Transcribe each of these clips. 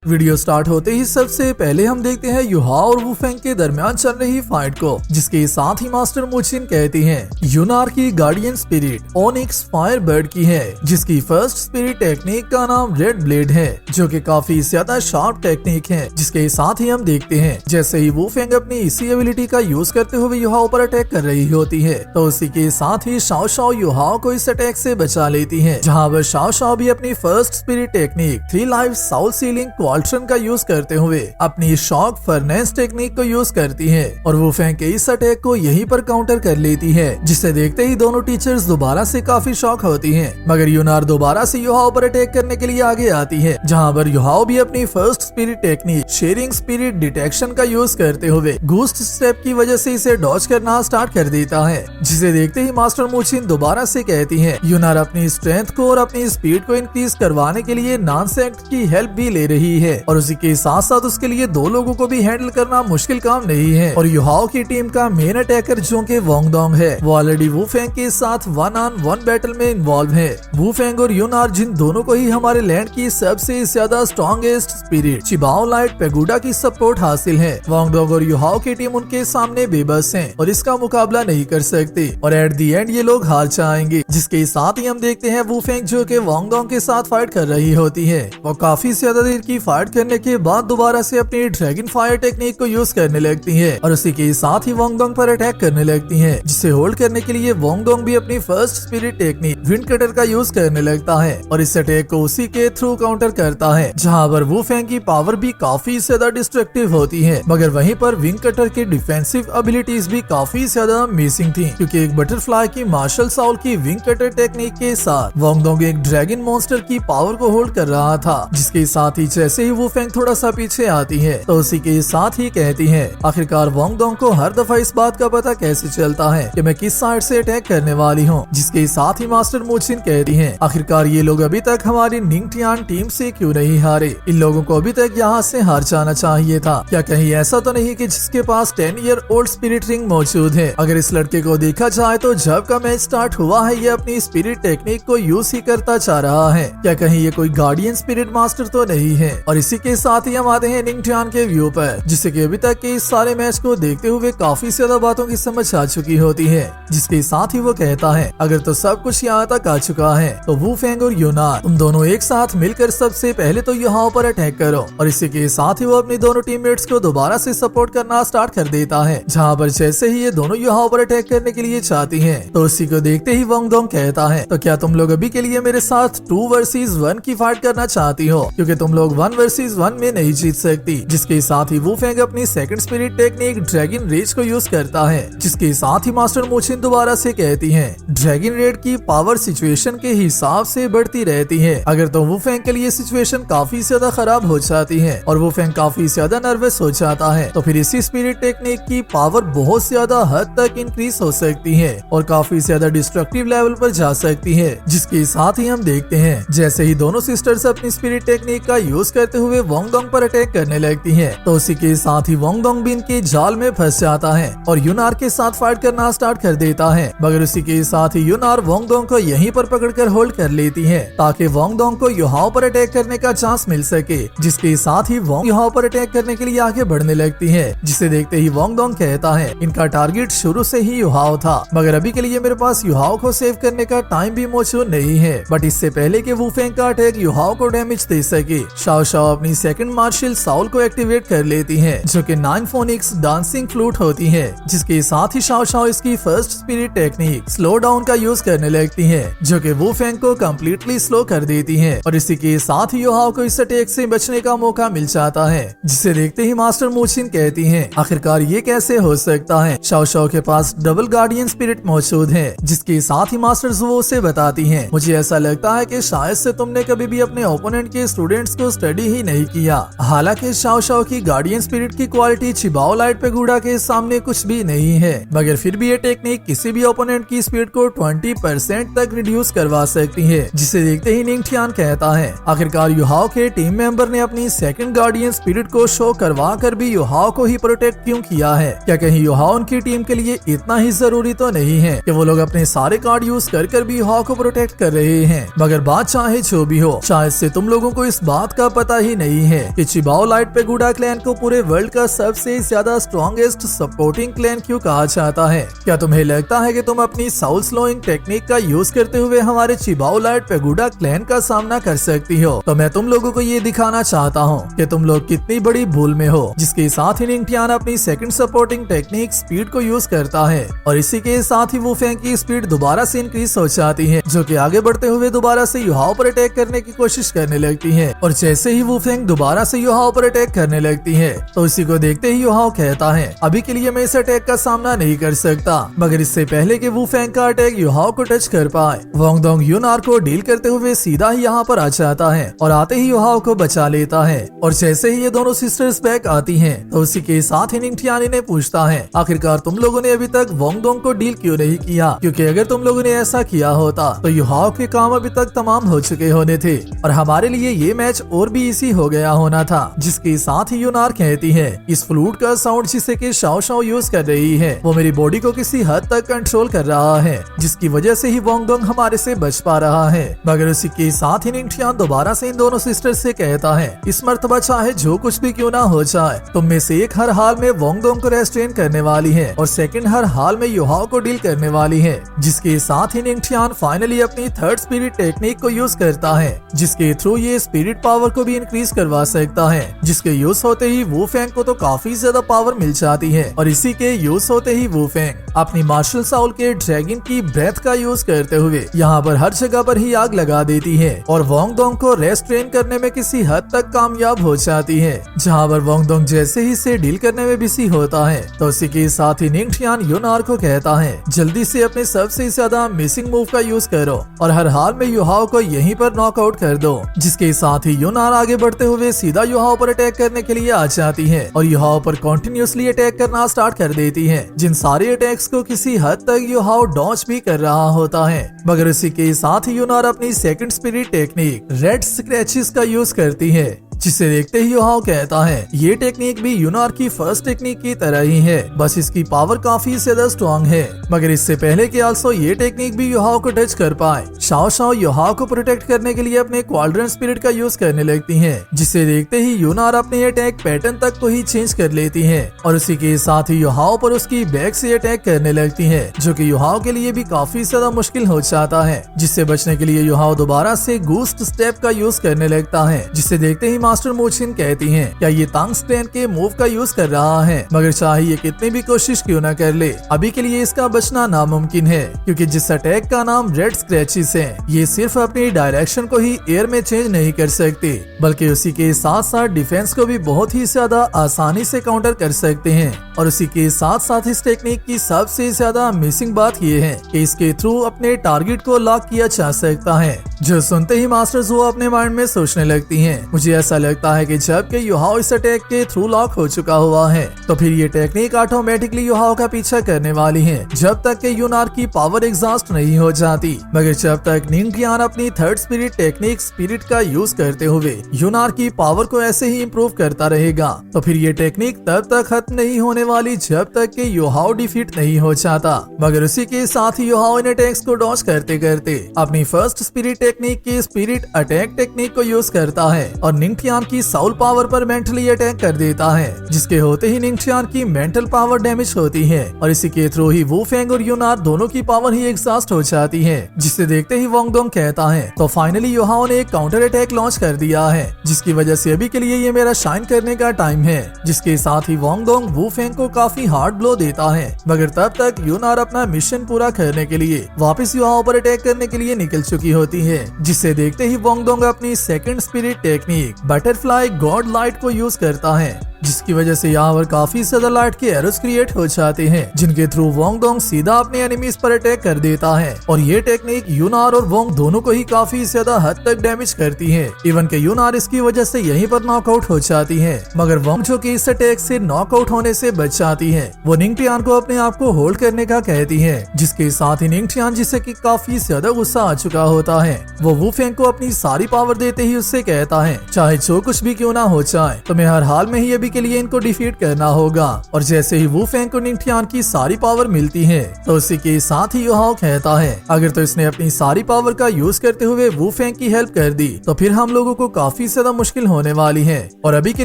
Video start होते ही सबसे पहले हम देखते हैं युहा और वुफेंग के दरमियान चल रही फाइट को, जिसके साथ ही मास्टर मुचिन कहती हैं यूनार की guardian spirit onyx fire bird की है, जिसकी फर्स्ट स्पिरिट टेक्निक का नाम रेड ब्लेड है, जो कि काफी ज्यादा शार्प टेक्निक है। जिसके साथ ही हम देखते हैं जैसे ही वुफेंग अपनी इसी एबिलिटी का यूज करते हुए युहा पर अटैक कर रही होती है, तो उसी के साथ ही शाओ शाओ युहा को इस अटैक से बचा लेती है, जहाँ पर शाओ शाओ भी अपनी first spirit technique 3 life soul ceiling क्वाल्ट्रन का यूज करते हुए अपनी शॉक फर्नेस टेक्निक को यूज करती है और वुफेंग के इस अटैक को यहीं पर काउंटर कर लेती है, जिसे देखते ही दोनों टीचर्स दोबारा से काफी शॉक होती हैं। मगर यूनार दोबारा से युहाओ पर अटैक करने के लिए आगे आती है, जहां पर युहाओ भी अपनी first spirit technique sharing spirit detection का यूज करते हुए घूस्ट स्टेप की वजह से इसे डॉज करना स्टार्ट कर देता है, जिसे देखते ही मास्टर मुचिन दोबारा से कहती है यूनार अपनी स्ट्रेंथ को और अपनी स्पीड को इंक्रीज करवाने के लिए नॉनसेक्ट की हेल्प भी ले रही है और उसी के साथ साथ उसके लिए 2 लोगों को भी हैंडल करना मुश्किल काम नहीं है। और युहाओ की टीम का मेन अटैकर जो कि वोंगडोंग है, वो ऑलरेडी वुफेंग के साथ 1-on-1 बैटल में इन्वॉल्व है। वुफेंग और यूनार जिन दोनों को ही हमारे लैंड की सबसे ज्यादा स्ट्रॉन्गेस्ट स्पिरिट चिबाओ लाइट पेगुडा की सपोर्ट हासिल है, वोंगडोंग और युहाओ की टीम उनके सामने बेबस है और इसका मुकाबला नहीं कर सकते और एट दी एंड ये लोग हार जाएंगे। जिसके साथ ही हम देखते हैं वुफेंग जो कि वोंगडोंग के साथ फाइट कर रही होती है, वो काफी ज्यादा देर की फाइट करने के बाद दोबारा से अपनी ड्रैगन फायर टेक्निक को यूज करने लगती है और उसी के साथ ही वोंगडोंग पर अटैक करने लगती है, जिसे होल्ड करने के लिए वोंगडोंग भी अपनी first spirit technique wind cutter का यूज करने लगता है और इस अटैक को उसी के थ्रू काउंटर करता है, जहां पर वुफेंग की पावर भी काफी ज्यादा डिस्ट्रक्टिव होती है। मगर वहीं पर विंग कटर की डिफेंसिव एबिलिटीज भी काफी ज्यादा मिसिंग थी, क्योंकि एक बटरफ्लाई की मार्शल साउल की विंग कटर टेक्निक के साथ वोंगडोंग एक ड्रैगन मॉन्स्टर की पावर को होल्ड कर रहा था, जिसके साथ ही जैसे ही वुफेंग थोड़ा सा पीछे आती है तो उसी के साथ ही कहती है आखिरकार वोंगडोंग को हर दफा इस बात का पता कैसे चलता है कि मैं किस साइड से अटैक करने वाली हूँ। जिसके साथ ही मास्टर मुचिन कहती है आखिरकार ये लोग अभी तक हमारी निंगटियान टीम से क्यों नहीं हारे, इन लोगों को अभी तक यहाँ से हार जाना चाहिए था। क्या कहीं ऐसा तो नहीं कि जिसके पास 10 ईयर ओल्ड स्पिरिट रिंग मौजूद है। अगर इस लड़के को देखा जाए तो जब का मैच स्टार्ट हुआ है ये अपनी स्पिरिट टेक्निक को यूज ही करता जा रहा है, क्या कहीं ये कोई गार्डियन स्पिरिट मास्टर तो नहीं है। और इसी के साथ ही हम आते हैं निंगटियान के व्यू पर, जिससे कि अभी तक के इस सारे मैच को देखते हुए काफी ज्यादा बातों की समझ आ चुकी होती है। जिसके साथ ही वो कहता है अगर तो सब कुछ यहाँ तक आ चुका है तो वुफेंग और यूनार तुम दोनों एक साथ मिलकर सबसे पहले तो युहाओ पर अटैक करो। और इसी के साथ ही वो अपनी दोनों टीममेट्स को दोबारा से सपोर्ट करना स्टार्ट कर देता है, जहाँ पर जैसे ही ये दोनों युहाओ पर अटैक करने के लिए चाहती है तो उसी को देखते ही वोंगडोंग कहता है तो क्या तुम लोग अभी के लिए मेरे साथ 2 वर्सेस 1 की फाइट करना चाहती हो, क्योंकि तुम लोग 1 वर्सेस 1 में नहीं जीत सकती। जिसके साथ ही वुफेंग अपनी second spirit technique dragon rage को यूज करता है, जिसके साथ ही मास्टर मुचिन दोबारा से कहती है ड्रैगन रेड की पावर सिचुएशन के हिसाब से बढ़ती रहती है। अगर तो वुफेंग के लिए सिचुएशन काफी ज्यादा खराब हो जाती है और वुफेंग काफी ज्यादा नर्वस हो जाता है तो फिर इसी स्पिरिट टेक्निक की पावर बहुत ज्यादा हद तक इंक्रीज हो सकती है और काफी ज्यादा डिस्ट्रक्टिव लेवल पर जा सकती है। जिसके साथ ही हम देखते हैं जैसे ही दोनों सिस्टर्स अपनी स्पिरिट टेक्निक का यूज करते हुए वोंगडोंग पर अटैक करने लगती है तो उसी के साथ ही वोंगडोंग भी इनके जाल में फंस जाता है और यूनार के साथ फाइट करना स्टार्ट कर देता है। मगर उसी के साथ ही यूनार वोंगडोंग को यहीं पर पकड़कर होल्ड कर लेती है ताकि वोंगडोंग को युहाओ पर अटैक करने का चांस मिल सके। जिसके साथ ही वोंग युहाओ पर अटैक करने के लिए आगे बढ़ने लगती है, जिसे देखते ही वोंगडोंग कहता है इनका टारगेट शुरू से ही युहाओ था, मगर अभी के लिए मेरे पास युहाओ को सेव करने का टाइम भी मौजूद नहीं है। बट इससे पहले कि वुफेंग का अटैक युहाओ को डैमेज दे सके, शाओ शाओ अपनी सेकंड मार्शल साउल को एक्टिवेट कर लेती है, जो कि 9 फोनिक्स डांसिंग फ्लूट होती है। जिसके साथ ही शाओ शाओ इसकी first spirit technique slow down का यूज करने लगती है, जो कि वुफेंग को कम्प्लीटली स्लो कर देती है और इसी के साथ ही युहाओ को इस अटैक से बचने का मौका मिल जाता है। जिसे देखते ही मास्टर मुचिन कहती है आखिरकार ये कैसे हो सकता है, शाओ शाओ के पास डबल गार्डियन स्पिरिट मौजूद है। जिसके साथ ही मास्टर जुवो से बताती है मुझे ऐसा लगता है कि शायद से तुमने कभी भी अपने ओपोनेंट के स्टूडेंट्स को स्टडी ही नहीं किया। हालांकि शाओ शाओ की गार्डियन स्पिरिट की क्वालिटी चिबाओ लाइट पेगुडा के सामने कुछ भी नहीं है, मगर फिर भी ये टेक्निक किसी भी ओपोनेंट की स्पीड को 20% तक रिड्यूस करवा सकती है। जिसे देखते ही निंगटियान कहता है आखिरकार युहाओ के टीम मेंबर ने अपनी सेकंड गार्डियन स्पिरिट को शो करवा कर भी युहाओ को ही प्रोटेक्ट क्यों किया है। क्या कहीं युहाओ उनकी टीम के लिए इतना ही जरूरी तो नहीं है कि वो लोग अपने सारे कार्ड यूज कर भी युहाओ को प्रोटेक्ट कर रहे हैं। मगर बात चाहे जो भी हो, शायद से तुम लोगों को इस बात का पता पता ही नहीं है कि चिबाओ लाइट पेगोडा क्लैन को पूरे वर्ल्ड का सबसे ज्यादा स्ट्रॉन्गेस्ट सपोर्टिंग क्लैन क्यों कहा जाता है। क्या तुम्हें लगता है कि तुम अपनी साउल स्लोइंग टेक्निक का यूज करते हुए हमारे चिबाओ लाइट पेगोडा क्लैन का सामना कर सकती हो? तो मैं तुम लोगों को ये दिखाना चाहता हूँ कि तुम लोग कितनी बड़ी भूल में हो, जिसके साथ ही निंगटियान अपनी सेकंड सपोर्टिंग टेक्निक स्पीड को यूज करता है और इसी के साथ ही वुफेंग की स्पीड दोबारा से इंक्रीज हो जाती है, जो कि आगे बढ़ते हुए दोबारा से युहाओ पर अटैक करने की कोशिश करने लगती है। और जैसे ही वुफेंग दोबारा से युहाओ पर अटैक करने लगती है तो इसी को देखते ही युहाओ कहता है, अभी के लिए मैं इस अटैक का सामना नहीं कर सकता, मगर इससे पहले कि वुफेंग का अटैक युहाओ को टच कर पाए, वांगडोंग यूनार को डील करते हुए सीधा ही यहाँ पर आ जाता है और आते ही युहाओ को बचा लेता है। और जैसे ही ये दोनों सिस्टर्स बैक आती हैं तो उसी के साथ ही निंगटियान ने पूछता है, आखिरकार तुम लोगों ने अभी तक वांगडोंग को डील क्यों नहीं किया? क्योंकि अगर तुम लोगों ने ऐसा किया होता तो युहाओ के काम अभी तक तमाम हो चुके होने थे और हमारे लिए ये मैच और भी इजी हो गया होना था। जिसके साथ ही यूनार कहती है, इस फ्लूट का साउंड जिसे कि शाओ शाओ यूज कर रही है वो मेरी बॉडी को किसी हद तक कंट्रोल कर रहा है, जिसकी वजह से ही वांगडोंग हमारे से बच पा रहा है। मगर उसी के साथ ही निंगटियान दोबारा से इन दोनों सिस्टर से कहता है, इस मर्तबा चाहे जो कुछ भी क्यों ना हो जाए, तुम में से एक हर हाल में वांगडोंग को रेस्ट्रेन करने वाली है और सेकंड हर हाल में युहाओ को डील करने वाली है। जिसके साथ ही निंगटियान फाइनली अपनी थर्ड स्पिरिट टेक्निक को यूज करता है, जिसके थ्रू ये स्पिरिट पावर को भी इंक्रीज करवा सकता है, जिसके यूज होते ही वुफेंग को तो काफी ज्यादा पावर मिल जाती है। और इसी के यूज होते ही वुफेंग अपनी मार्शल साउल के ड्रैगन की ब्रेथ का यूज करते हुए यहाँ पर हर जगह पर ही आग लगा देती है और वांगडोंग को रेस्ट्रेन करने में किसी हद तक कामयाब हो जाती है। जहाँ पर वांगडोंग जैसे ही से डील करने में बिजी होता है तो उसी के साथ ही निंगटियान यूनार को कहता है, जल्दी से अपने सबसे ज्यादा मिसिंग मूव का यूज करो और हर हाल में युहाओ को यहीं पर नॉकआउट कर दो। जिसके साथ ही यूनार आगे बढ़ते हुए सीधा युहाओ पर अटैक करने के लिए आ जाती है और युहाओ पर कंटिन्यूअसली अटैक करना स्टार्ट कर देती है, जिन सारे अटैक्स को किसी हद तक युहाओ डॉज भी कर रहा होता है। मगर इसी के साथ ही यूनार अपनी second spirit technique red scratches का यूज करती है, जिसे देखते ही युहाओ कहता है, ये टेक्निक भी यूनार की फर्स्ट टेक्निक की तरह ही है, बस इसकी पावर काफी ज्यादा स्ट्रॉन्ग है। मगर इससे पहले कि आल्सो ये टेक्निक भी युहाओ को टच कर पाए, शाओ शाओ युहाओ को प्रोटेक्ट करने के लिए अपने क्वाड्रेंट स्पिरिट का यूज करने लगती है, जिसे देखते ही यूनार अपने अटैक पैटर्न तक को ही चेंज कर लेती है और उसी के साथ ही युहाओ पर उसकी बैक से अटैक करने लगती है, जो कि युहाओ के लिए भी काफी ज्यादा मुश्किल हो जाता है। जिससे बचने के लिए युहाओ दोबारा से गूस्ट स्टेप का यूज करने लगता है, जिसे देखते ही मास्टर मोचिन कहती हैं, क्या ये तांग स्टैन के मूव का यूज कर रहा है? मगर चाहे ये कितनी भी कोशिश क्यों न कर ले, अभी के लिए इसका बचना नामुमकिन है, क्योंकि जिस अटैक का नाम रेड स्क्रैचेस है, ये सिर्फ अपनी डायरेक्शन को ही एयर में चेंज नहीं कर सकते, बल्कि उसी के साथ साथ डिफेंस को भी बहुत ही ज्यादा आसानी से काउंटर कर सकते हैं। और उसी के साथ साथ इस टेक्निक की सबसे ज्यादा मिसिंग बात ये है कि इसके थ्रू अपने टारगेट को लॉक किया जा सकता है, जो सुनते ही मास्टर्स वो अपने माइंड में सोचने लगती हैं। मुझे ऐसा लगता है कि जब कि युहाओ इस अटैक के थ्रू लॉक हो चुका हुआ है तो फिर ये टेक्निक ऑटोमेटिकली युहाओ का पीछा करने वाली है, जब तक कि यूनार की पावर एग्जॉस्ट नहीं हो जाती। मगर जब तक निंगटियान अपनी थर्ड स्पिरिट टेक्निक स्पिरिट का यूज करते हुए यूनार की पावर को ऐसे ही इम्प्रूव करता रहेगा, तो फिर ये टेक्निक तब तक खत्म नहीं होने वाली जब तक कि युहाओ डिफीट नहीं हो जाता। मगर उसी के साथ ही युहाओ इन अटैक्स को डॉज करते करते अपनी फर्स्ट स्पिरिट टेक्निक की स्पिरिट अटैक टेक्निक को यूज करता है और निंगटियान की साउल पावर पर मेंटली अटैक कर देता है, जिसके होते ही निंगटियान की मेंटल पावर डैमेज होती है और इसी के थ्रू ही वुफेंग और यूनार दोनों की पावर ही एग्जॉस्ट हो जाती है। जिसे देखते ही वांगडोंग कहता है, तो फाइनली युहाओ ने एक काउंटर अटैक लॉन्च कर दिया है, जिसकी वजह से अभी के लिए ये मेरा शाइन करने का टाइम है। जिसके साथ ही वांगडोंग वुफेंग को काफी हार्ड ब्लो देता है, मगर तब तक यूनार अपना मिशन पूरा करने के लिए वापस युहाओ पर अटैक करने के लिए निकल चुकी होती है। जिसे देखते ही वांगडोंग अपनी second spirit technique butterfly God light को यूज करता है, जिसकी वजह से यहाँ पर काफी ज्यादा लाइट के एरोस क्रिएट हो जाते हैं, जिनके थ्रू वांगडोंग सीधा अपने एनिमीज पर अटैक कर देता है। और ये टेक्निक यूनार और वोंग दोनों को ही काफी ज्यादा हद तक डैमेज करती है। इवन के यूनार इसकी वजह से यहीं पर नॉकआउट हो जाती है, मगर वोंग जो कि इस अटैक से नॉकआउट होने से बच जाती है, वो निंगटियान को अपने आप को होल्ड करने का कहती है। जिसके साथ ही निंगटियान, जिसे कि काफी ज्यादा गुस्सा आ चुका होता है, वो वुफेंग को अपनी सारी पावर देते ही उससे कहता है, चाहे जो कुछ भी क्यों ना हो जाए, तो मैं हर हाल में ही अभी के लिए इनको डिफीट करना होगा। और जैसे ही वू फेंग को निंगथियान की सारी पावर मिलती है तो उसी के साथ ही युहाओ कहता है अगर तो इसने अपनी सारी पावर का यूज करते हुए वू फेंग की हेल्प कर दी तो फिर हम लोगों को काफी ज्यादा मुश्किल होने वाली है। और अभी के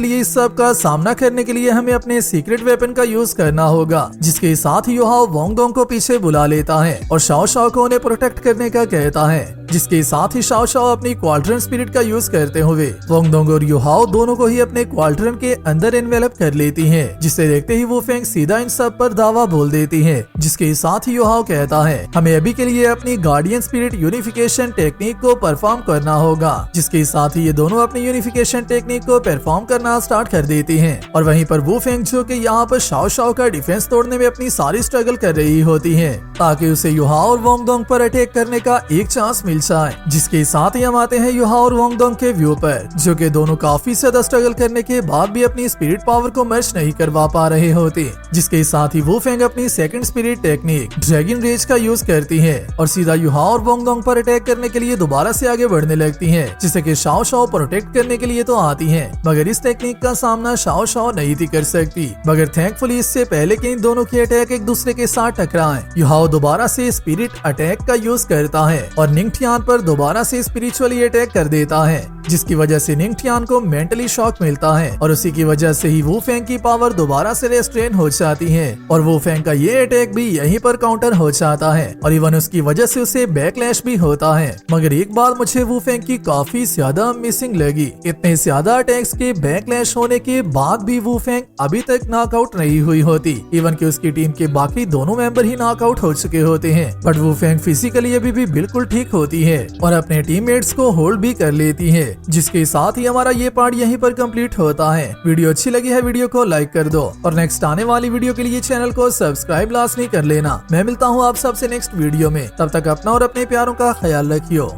लिए इस सब का सामना करने के लिए हमें अपने सीक्रेट वेपन का यूज करना होगा। जिसके साथ ही युहाओ वोंगडोंग को पीछे बुला लेता है और शाओ शाओ को उन्हें प्रोटेक्ट करने का कहता है। जिसके साथ ही शाओ शाओ अपनी क्वाड्रन स्पिरिट का यूज करते हुए वोंगडोंग और युहाओ दोनों को ही अपने क्वाड्रन के अंदर एनवेलप कर लेती है। जिसे देखते ही वू फेंग सीधा इन सब पर दावा बोल देती है। जिसके साथ ही युहाओ कहता है हमें अभी के लिए अपनी गार्डियन स्पिरिट यूनिफिकेशन टेक्निक को परफॉर्म करना होगा। जिसके साथ ही ये दोनों अपनी यूनिफिकेशन टेक्निक को परफॉर्म करना स्टार्ट कर देती हैं। और वहीं पर वू फेंग जो कि यहाँ पर शाओ शाओ का डिफेंस तोड़ने में अपनी सारी स्ट्रगल कर रही होती है ताकि उसे युहाओ और वोंगडोंग पर अटैक करने का एक चांस मिल जाए। जिसके साथ ही हम आते हैं युहाओ और वोंगडोंग के व्यू पर जो कि दोनों काफी ज्यादा स्ट्रगल करने के बाद भी अपनी स्पिरिट पावर को मर्ज नहीं करवा पा रहे होते। जिसके साथ ही वू फेंग अपनी second spirit technique dragon rage का यूज करती है और सीधा युहाओ और वोंगडोंग पर अटैक करने के लिए दोबारा से आगे बढ़ने लगती है। जिसे कि शाओ शाओ प्रोटेक्ट करने के लिए तो आती है मगर इस टेक्निक का सामना शाओ शाओ नहीं थी कर सकती। मगर थैंकफुली इससे पहले कि इन दोनों के अटैक एक दूसरे के साथ टकराएं युहाओ दोबारा से स्पिरिट अटैक का यूज करता है और निंगथियान पर दोबारा से स्पिरिचुअली अटैक कर देता है। जिसकी वजह से निंगथियान को मेंटली शॉक मिलता है और उसी की वजह से ही वू फेंग की पावर दोबारा से रेस्ट्रेन हो जाती है और वू फेंग का ये अटैक भी यहीं पर काउंटर हो जाता है और इवन उसकी वजह से उसे बैकलैश भी होता है। मगर एक बात मुझे वू फेंग की काफी ज्यादा मिसिंग लगी। इतने ज्यादा अटैक्स के बैकलैश होने के बाद भी वू फेंग अभी तक नॉकआउट नहीं हुई होती। इवन कि उसकी टीम के बाकी दोनों मेंबर ही नॉकआउट हो चुके होते हैं बट वू फेंग फिजिकली अभी भी बिल्कुल ठीक होती है और अपने टीममेट्स को होल्ड भी कर लेती है। जिसके साथ ही हमारा ये पार्ट यहीं पर कंप्लीट होता है। वीडियो अच्छी लगी है वीडियो को लाइक कर दो और नेक्स्ट आने वाली वीडियो के लिए चैनल को सब्सक्राइब लाजमी कर लेना। मैं मिलता हूँ आप सबसे नेक्स्ट वीडियो में, तब तक अपना और अपने प्यारों का ख्याल रखियो।